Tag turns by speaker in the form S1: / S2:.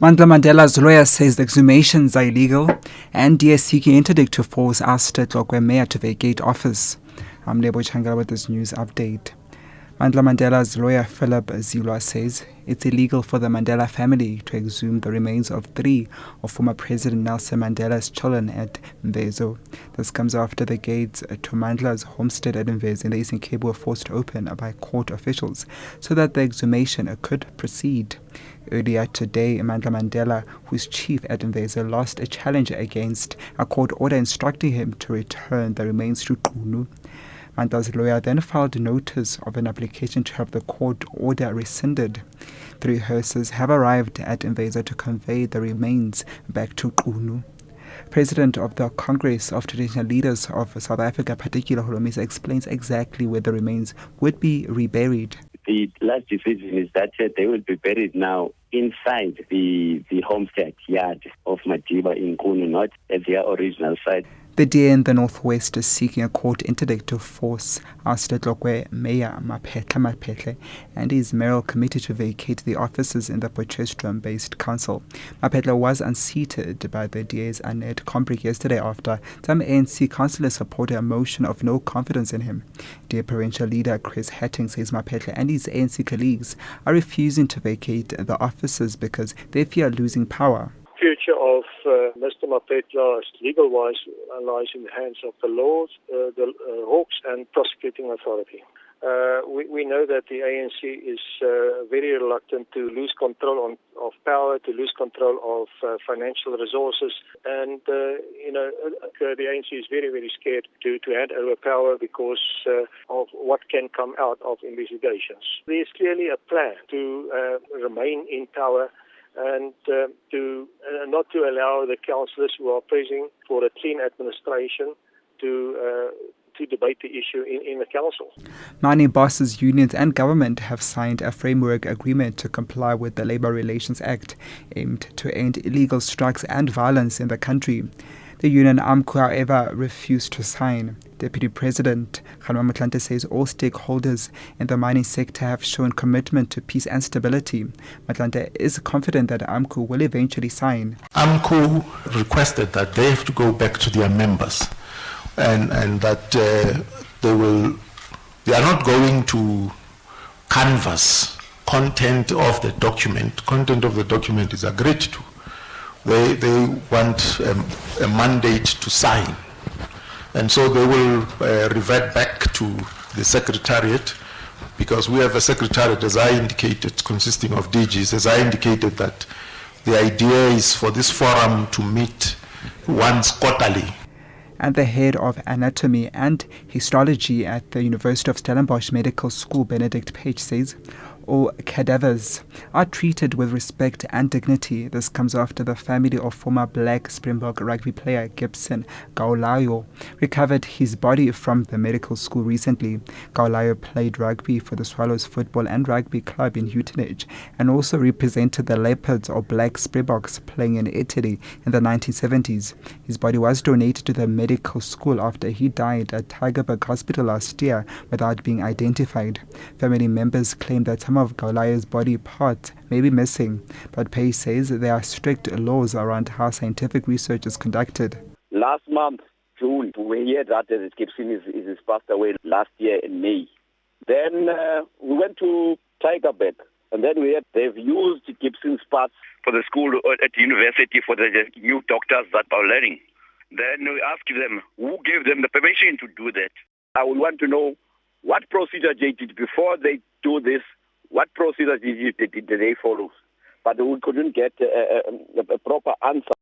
S1: Mandla Mandela's lawyer says the exhumations are illegal and he is seeking interdict to force Tlokwe Mayor to vacate office. I'm Lebo Changala with this news update. Mandla Mandela's lawyer Philip Zilwa says it's illegal for the Mandela family to exhume the remains of 3 of former President Nelson Mandela's children at Mvezo. This comes after the gates to Mandla's homestead at Mvezo in the Eastern Cape were forced open by court officials so that the exhumation could proceed. Earlier today, Mandla Mandela, who's chief at Mvezo, lost a challenge against a court order instructing him to return the remains to Qunu. Mandla's lawyer then filed a notice of an application to have the court order rescinded. 3 hearses have arrived at Mvezo to convey the remains back to Qunu. President of the Congress of Traditional Leaders of South Africa, Particular Holomisa, explains exactly where the remains would be reburied.
S2: The last decision is that they will be buried now inside the homestead yard of Madiba in Qunu, not at their original site.
S1: The DA in the Northwest is seeking a court interdict to force Tlokwe Mayor Maphetla and his mayoral committee to vacate the offices in the Potchefstroom-based council. Maphetla was unseated by the DA's Annette Combrick yesterday after some ANC councillors supported a motion of no confidence in him. DA provincial leader Chris Hatting says Maphetla and his ANC colleagues are refusing to vacate the offices because they fear losing power.
S3: Future of Mr. Maphetla's legal-wise lies in the hands of the laws, the Hawks and prosecuting authority. We know that the ANC is very reluctant to lose control of power, to lose control of financial resources, and the ANC is very, very scared to hand over power because of what can come out of investigations. There is clearly a plan to remain in power and not to allow the councillors who are pressing for a clean administration to debate the issue in the council.
S1: Mining bosses, unions and government have signed a framework agreement to comply with the Labour Relations Act aimed to end illegal strikes and violence in the country. The union AMCU, however, refused to sign. Deputy President Khanwa Motlanthe says all stakeholders in the mining sector have shown commitment to peace and stability. Motlanthe is confident that AMCU will eventually sign.
S4: AMCU requested that they have to go back to their members and that they are not going to canvass content of the document. Content of the document is agreed to. They want a mandate to sign. And so they will revert back to the Secretariat, because we have a Secretariat, as I indicated, consisting of DGs. As I indicated, that the idea is for this forum to meet once quarterly.
S1: And the head of anatomy and histology at the University of Stellenbosch Medical School, Benedict Page, says all cadavers are treated with respect and dignity. This comes after the family of former Black Springbok rugby player Gibson Gaolayo recovered his body from the medical school recently. Gaolayo played rugby for the Swallows Football and Rugby Club in Uitenhage and also represented the Leopards or Black Springboks playing in Italy in the 1970s. His body was donated to the medical school after he died at Tygerberg Hospital last year without being identified. Family members claim that some of Gaolayo's body parts may be missing, but Page says there are strict laws around how scientific research is conducted.
S5: Last month, June, we heard that Gibson is passed away last year in May. Then we went to Tygerberg, and then we heard they've used Gibson's parts for the school at the university for the new doctors that are learning. Then we asked them who gave them the permission to do that. I would want to know what procedure they did before they do this. What procedure did they follow? But we couldn't get a proper answer.